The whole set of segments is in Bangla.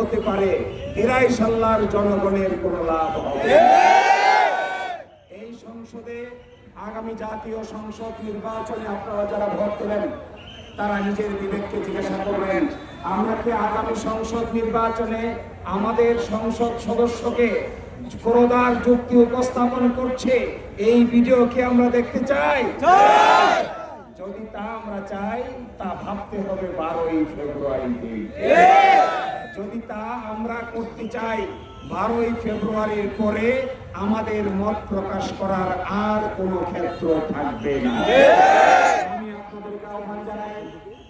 হতে পারে, দিরাইশাল্লার জনগণের কোনো লাভ হবে। এই সংসদে আগামী জাতীয় সংসদ নির্বাচনে আপনারা যারা ভোট দেবেন তারা নিজের বিবেককে জিজ্ঞাসা করবেন, আমরা কি আগামী সংসদ নির্বাচনে আমাদের সংসদ সদস্যকে ক্রোধার যুক্তি উপস্থাপন করছে এই ভিডিও কি আমরা দেখতে চাই? যদি তা আমরা চাই, তা ভাবতে হবে 12ই ফেব্রুয়ারিতে। যদি তা আমরা করতে চাই, 12ই ফেব্রুয়ারির পরে আমাদের মত প্রকাশ করার আর কোনো ক্ষেত্র থাকবে না। আমি আপনাদেরকে আহ্বান জানাই,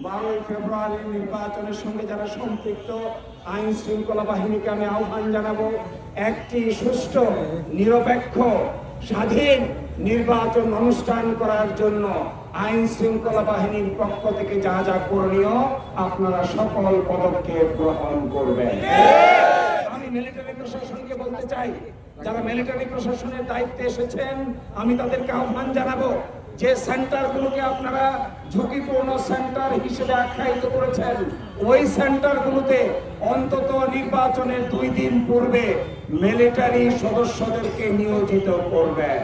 12ই ফেব্রুয়ারির নির্বাচনের সঙ্গে যারা সম্পৃক্ত আইন শৃঙ্খলা বাহিনীকে আমি আহ্বান জানাবো, একটি সুষ্ঠু, নিরপেক্ষ, স্বাধীন নির্বাচন অনুষ্ঠান করার জন্য আইন শৃঙ্খলা বাহিনীর পক্ষ থেকে যা যা করণীয় আপনারা সকল পদক্ষেপ গ্রহণ করবেন। আমি মিলিটারি প্রশাসনকে বলতে চাই, যারা মিলিটারি প্রশাসনের দায়িত্বে এসেছেন, আমি তাদেরকে আহ্বান জানাবো, যে সেন্টারগুলোকে আপনারা ঝুঁকিপূর্ণ সেন্টার হিসেবে আখ্যায়িত করেছেন, ওই সেন্টারগুলোতে অন্তত নির্বাচনের 2 দিন পূর্বে মিলিটারি সদস্যদেরকে নিয়োজিত করবেন।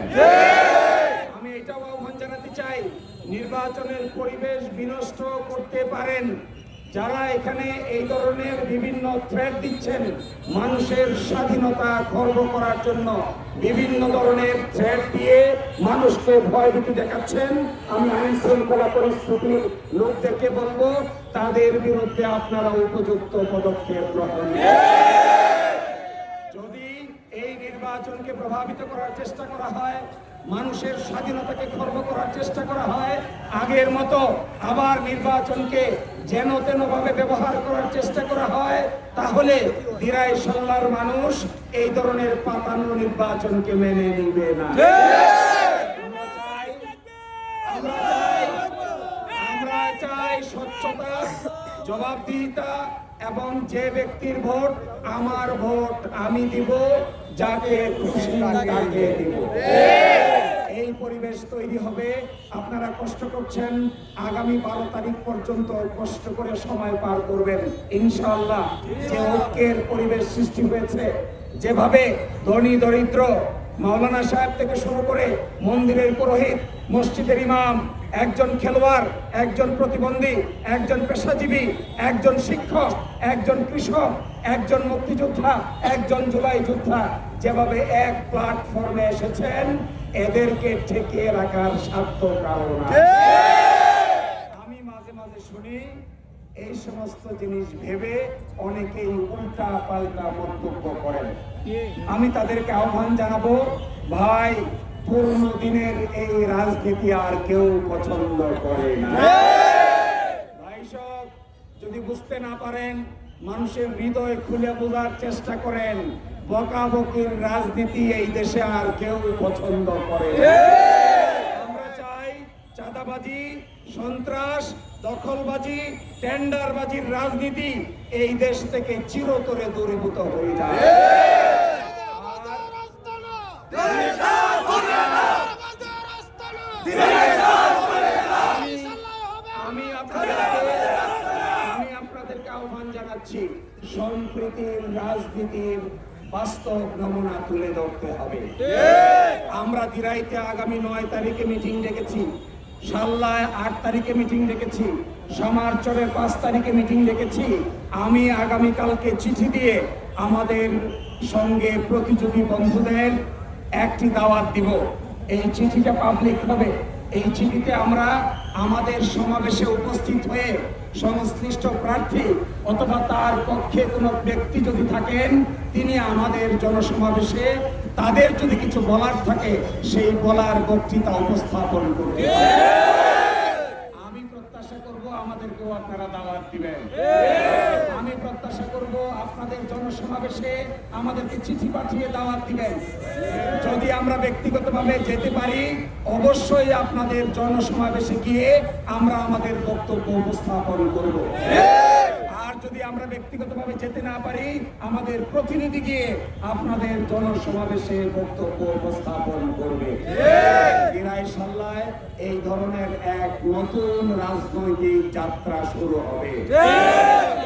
আমি এটাও আহ্বান জানাতে চাই, নির্বাচনের পরিবেশ বিনষ্ট করতে পারেন যারা এখানে এই ধরনের বিভিন্ন থ্রেট দিচ্ছেন, মানুষের স্বাধীনতা খর্ব করার জন্য বিভিন্ন ধরনের থ্রেট দিয়ে মানুষকে ভয়ভীতি দেখাচ্ছেন, আমি আইন শৃঙ্খলা পরিস্থিতির লোকদেরকে বলবো, তাদের বিরুদ্ধে আপনারা উপযুক্ত পদক্ষেপ গ্রহণ করুন। যদি এই নির্বাচনকে প্রভাবিত করার চেষ্টা করা হয়, মানুষের স্বাধীনতাকে খর্ব করার চেষ্টা করা হয়, আগের মতো আবার নির্বাচনকে যেন তেন ভাবে ব্যবহার করার চেষ্টা করা হয়, তাহলে দিরাইশাল্লার মানুষ এই ধরনের পাতানো নির্বাচনকে মেনে নিবে না। আমরা চাই স্বচ্ছতা, জবাবদিহিতা এবং যে ব্যক্তির ভোট আমার ভোট আমি দিব, যাকে খুশি তাকে দিব, এই পরিবেশ তৈরি হবে। আপনারা কষ্ট করছেন, আগামী 12 তারিখ পর্যন্ত কষ্ট করে সময় পার করবেন। ইনশাআল্লাহ যে ঐক্যের পরিবেশ সৃষ্টি হয়েছে, যেভাবে ধনী দরিদ্র, মাওলানা সাহেব থেকে শুরু করে মন্দিরের পুরোহিত, মসজিদের ইমাম, একজন খেলোয়াড়, একজন প্রতিবন্ধী, একজন পেশাজীবী, একজন শিক্ষক, একজন কৃষক, একজন মুক্তিযোদ্ধা, একজন জুলাই যোদ্ধা যেভাবে এক প্ল্যাটফর্মে এসেছেন, এদেরকে ঠেকিয়ে রাখার স্বার্থ কারণ আমি মাঝে মাঝে শুনি এই সমস্ত জিনিস ভেবে অনেকেই উল্টা পাল্টা মন্তব্য করেন। আমি তাদেরকে আহ্বান জানাবো, ভাই, পুরনো দিনের এই রাজনীতি আর কেউ পছন্দ করে না। ভাই সব যদি বুঝতে না পারেন, মানুষের হৃদয় খুলে বোঝার চেষ্টা করেন, বকাবকির রাজনীতি এই দেশে আর কেউ পছন্দ করে না। আমরা চাই চাঁদাবাজি, সন্ত্রাস, দখলবাজি, টেন্ডারবাজির রাজনীতি এই দেশ থেকে চিরতরে দূরীভূত হয়ে যায়। আমি আপনাদেরকে আহ্বান জানাচ্ছি, সম্প্রীতির রাজনীতির বাস্তব নমুনা তুলে ধরতে হবে। আমরা দিরাইতে আগামী 9 তারিখে মিটিং ডেকেছি, সাল্লায় 8 তারিখে মিটিং ডেকেছি, সামারচরে 5 তারিখে মিটিং ডেকেছি। আমি আগামীকালকে চিঠি দিয়ে আমাদের সঙ্গে প্রতিযোগী বন্ধুদের একটি দাওয়াত দিব। এই চিঠিটা পাবলিক হবে। এই চিঠিতে আমরা আমাদের সমাবেশে উপস্থিত হয়ে সংশ্লিষ্ট প্রার্থী অথবা তার পক্ষে কোনো ব্যক্তি যদি থাকেন, তিনি আমাদের জনসমাবেশে তাদের যদি কিছু বলার থাকে সেই বলার বক্তৃতা উপস্থাপন করবে। আমি প্রত্যাশা করব আমাদেরকেও আপনারা দাওয়াত দিবেন। আমি প্রত্যাশা করব আপনাদের জনসমাবেশে আমাদেরকে চিঠি পাঠিয়ে দাওয়াত দিবেন। যদি আমরা ব্যক্তিগতভাবে যেতে পারি, অবশ্যই আপনাদের জনসমাবেশে গিয়ে আমরা আমাদের বক্তব্য উপস্থাপন করব। আর যদি আমরা ব্যক্তিগতভাবে যেতে না পারি, আমাদের প্রতিনিধি গিয়ে আপনাদের জনসমাবেশে বক্তব্য উপস্থাপন করবে। দিরাইশাল্লায় এই ধরনের এক নতুন রাজনৈতিক যাত্রা শুরু হবে।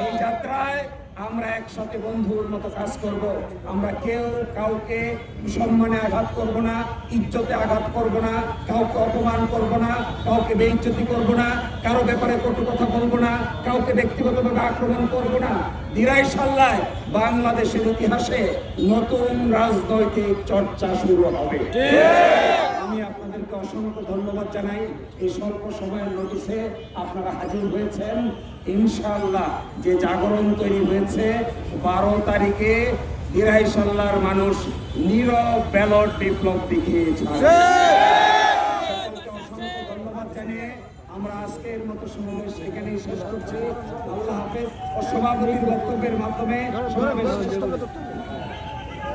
এই যাত্রায় আমরা একসাথে বন্ধুর মতো কাজ করব। আমরা কেউ কাউকে সম্মানে আঘাত করব না, ইজ্জতে আঘাত করব না, কাউকে অপমান করব না, কাউকে বেইজ্জতি করব না, কারো ব্যাপারে কটু কথা বলবো না, কাউকে ব্যক্তিগতভাবে আক্রমণ করব না। দিরাই সাল্লায় বাংলাদেশের ইতিহাসে নতুন রাজনৈতিক চর্চা শুরু হবে। আমি আপনাদেরকে অসংখ্য ধন্যবাদ জানাই। এই স্বল্প সময়ের নোটিশে আপনারা হাজির হয়েছেন। ইনশাআল্লাহ যে জাগরণ তৈরি হয়েছে 12 তারিখে দিরাই সাল্লার মানুষ নীরব ব্যালট বিপ্লব দেখিয়েছে। সকলকে অসংখ্য ধন্যবাদ জানিয়ে আমরা আজকের মতো সমাবেশ এখানেই শেষ করছি। আল্লাহ হাফেজ। সভাপতির বক্তব্যের মাধ্যমে সমাবেশ শেষ করছি।